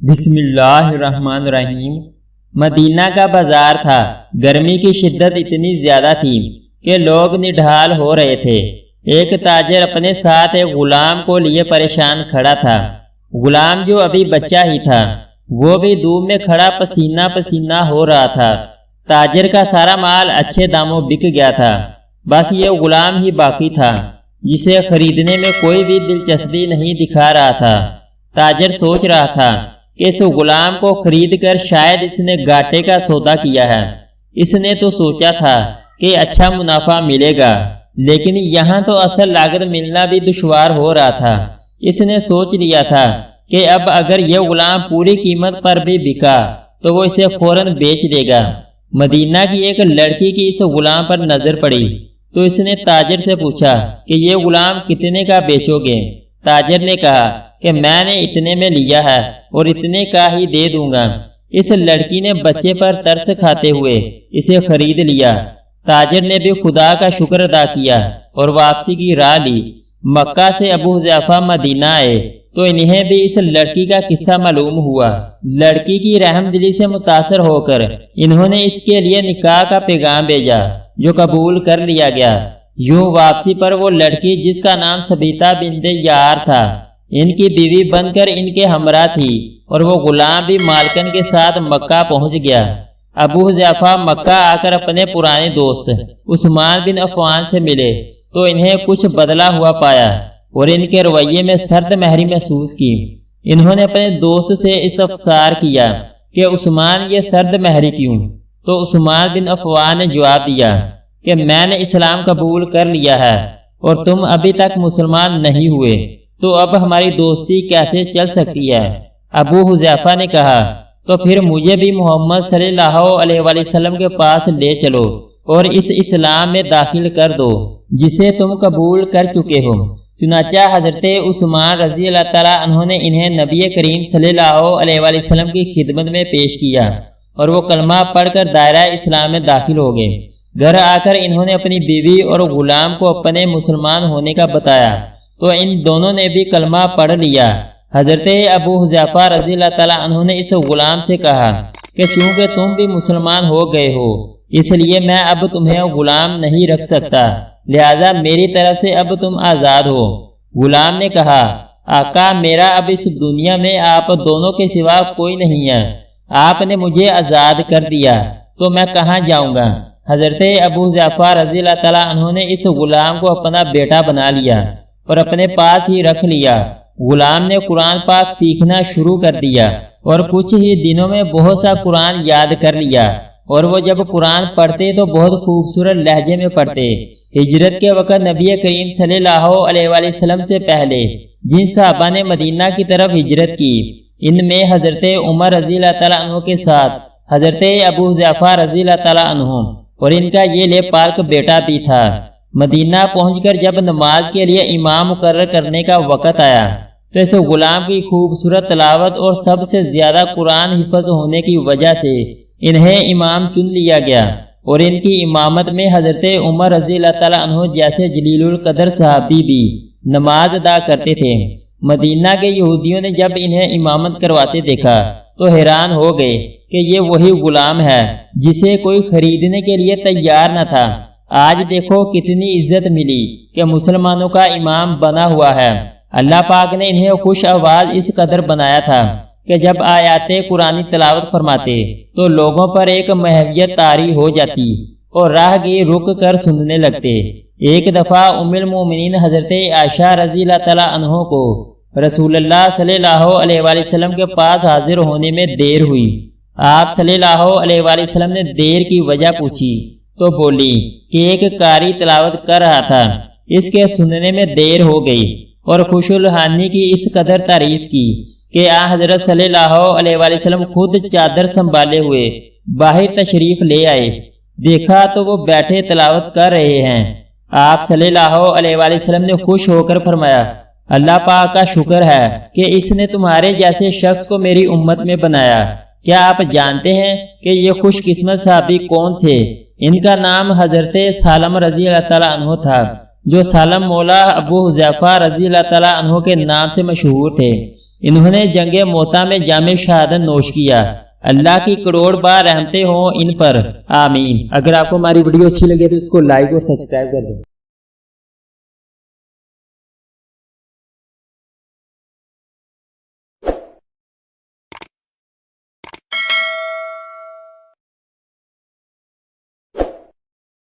بسم اللہ الرحمن الرحیم۔ مدینہ کا بازار تھا۔ گرمی کی شدت اتنی زیادہ تھی کہ لوگ نڈھال ہو رہے تھے۔ ایک تاجر اپنے ساتھ ایک غلام کو لیے پریشان کھڑا تھا۔ غلام جو ابھی بچہ ہی تھا وہ بھی دھوپ میں کھڑا پسینہ پسینہ ہو رہا تھا۔ تاجر کا سارا مال اچھے داموں بک گیا تھا، بس یہ غلام ہی باقی تھا جسے خریدنے میں کوئی بھی دلچسپی نہیں دکھا رہا تھا۔ تاجر سوچ رہا تھا کہ اس غلام کو خرید کر شاید اس نے گھاٹے کا سودا کیا ہے۔ اس نے تو سوچا تھا کہ اچھا منافع ملے گا، لیکن یہاں تو اصل لاگت ملنا بھی دشوار ہو رہا تھا۔ اس نے سوچ لیا تھا کہ اب اگر یہ غلام پوری قیمت پر بھی بکا تو وہ اسے فوراً بیچ دے گا۔ مدینہ کی ایک لڑکی کی اس غلام پر نظر پڑی تو اس نے تاجر سے پوچھا کہ یہ غلام کتنے کا بیچو گے؟ تاجر نے کہا کہ میں نے اتنے میں لیا ہے اور اتنے کا ہی دے دوں گا۔ اس لڑکی نے بچے پر ترس کھاتے ہوئے اسے خرید لیا۔ تاجر نے بھی خدا کا شکر ادا کیا اور واپسی کی راہ لی۔ مکہ سے ابو حذیفہ مدینہ آئے تو انہیں بھی اس لڑکی کا قصہ معلوم ہوا۔ لڑکی کی رحم دلی سے متاثر ہو کر انہوں نے اس کے لیے نکاح کا پیغام بھیجا جو قبول کر لیا گیا۔ یوں واپسی پر وہ لڑکی جس کا نام سبیتا بنت یار تھا ان کی بیوی بن کر ان کے ہمراہ تھی، اور وہ غلام بھی مالکن کے ساتھ مکہ پہنچ گیا۔ ابو حذیفہ مکہ آ کر اپنے پرانے دوست عثمان بن عفان سے ملے تو انہیں کچھ بدلا ہوا پایا اور ان کے رویے میں سرد مہری محسوس کی۔ انہوں نے اپنے دوست سے استفسار کیا کہ عثمان یہ سرد مہری کیوں؟ تو عثمان بن عفان نے جواب دیا کہ میں نے اسلام قبول کر لیا ہے اور تم ابھی تک مسلمان نہیں ہوئے، تو اب ہماری دوستی کیسے چل سکتی ہے؟ ابو حذیفہ نے کہا تو پھر مجھے بھی محمد صلی اللہ علیہ وسلم کے پاس لے چلو اور اس اسلام میں داخل کر دو جسے تم قبول کر چکے ہو۔ چنانچہ حضرت عثمان رضی اللہ تعالیٰ عنہ نے انہیں نبی کریم صلی اللہ علیہ وسلم کی خدمت میں پیش کیا اور وہ کلمہ پڑھ کر دائرہ اسلام میں داخل ہو گئے۔ گھر آ کر انہوں نے اپنی بیوی اور غلام کو اپنے مسلمان ہونے کا بتایا تو ان دونوں نے بھی کلمہ پڑھ لیا۔ حضرت ابو حذیفہ رضی اللہ تعالیٰ عنہ نے اس غلام سے کہا کہ چونکہ تم بھی مسلمان ہو گئے ہو اس لیے میں اب تمہیں غلام نہیں رکھ سکتا، لہذا میری طرف سے اب تم آزاد ہو۔ غلام نے کہا آقا میرا اب اس دنیا میں آپ دونوں کے سوا کوئی نہیں ہے، آپ نے مجھے آزاد کر دیا تو میں کہاں جاؤں گا؟ حضرت ابو حذیفہ رضی اللہ تعالیٰ عنہ نے اس غلام کو اپنا بیٹا بنا لیا اور اپنے پاس ہی رکھ لیا۔ غلام نے قرآن پاک سیکھنا شروع کر دیا اور کچھ ہی دنوں میں بہت سا قرآن یاد کر لیا، اور وہ جب قرآن پڑھتے تو بہت خوبصورت لہجے میں پڑھتے۔ ہجرت کے وقت نبی کریم صلی اللہ علیہ وسلم سے پہلے جن صحابہ نے مدینہ کی طرف ہجرت کی ان میں حضرت عمر رضی اللہ تعالیٰ عنہ کے ساتھ حضرت ابو حذیفہ رضی اللہ تعالیٰ عنہ اور ان کا یہ لے پالک بیٹا بھی تھا۔ مدینہ پہنچ کر جب نماز کے لیے امام مقرر کرنے کا وقت آیا تو اس غلام کی خوبصورت تلاوت اور سب سے زیادہ قرآن حفظ ہونے کی وجہ سے انہیں امام چن لیا گیا، اور ان کی امامت میں حضرت عمر رضی اللہ تعالیٰ عنہ جیسے جلیل القدر صحابی بھی نماز ادا کرتے تھے۔ مدینہ کے یہودیوں نے جب انہیں امامت کرواتے دیکھا تو حیران ہو گئے کہ یہ وہی غلام ہے جسے کوئی خریدنے کے لیے تیار نہ تھا۔ آج دیکھو کتنی عزت ملی کہ مسلمانوں کا امام بنا ہوا ہے۔ اللہ پاک نے انہیں خوش آواز اس قدر بنایا تھا کہ جب آیات قرآن تلاوت فرماتے تو لوگوں پر ایک محویت طاری ہو جاتی اور راہ گیر رک کر سننے لگتے۔ ایک دفعہ ام المومنین حضرت عائشہ رضی اللہ تعالیٰ عنہ کو رسول اللہ صلی اللہ علیہ وسلم کے پاس حاضر ہونے میں دیر ہوئی۔ آپ صلی اللہ علیہ وسلم نے دیر کی وجہ پوچھی تو بولی کہ ایک قاری تلاوت کر رہا تھا، اس کے سننے میں دیر ہو گئی، اور خوش الحانی کی اس قدر تعریف کی کہ حضرت صلی اللہ علیہ وسلم خود چادر سنبھالے ہوئے باہر تشریف لے آئے۔ دیکھا تو وہ بیٹھے تلاوت کر رہے ہیں۔ آپ صلی اللہ علیہ وسلم نے خوش ہو کر فرمایا اللہ پاک کا شکر ہے کہ اس نے تمہارے جیسے شخص کو میری امت میں بنایا۔ کیا آپ جانتے ہیں کہ یہ خوش قسمت صحابی کون تھے؟ ان کا نام حضرت سالم رضی اللہ تعالیٰ عنہ تھا، جو سالم مولا ابو حذیفہ رضی اللہ تعالیٰ عنہ کے نام سے مشہور تھے۔ انہوں نے جنگ موتا میں جام شہادت نوش کیا۔ اللہ کی کروڑ بار رحمتیں ہوں ان پر، آمین۔ اگر آپ کو ہماری ویڈیو اچھی لگے تو اس کو لائک اور سبسکرائب کر دیں۔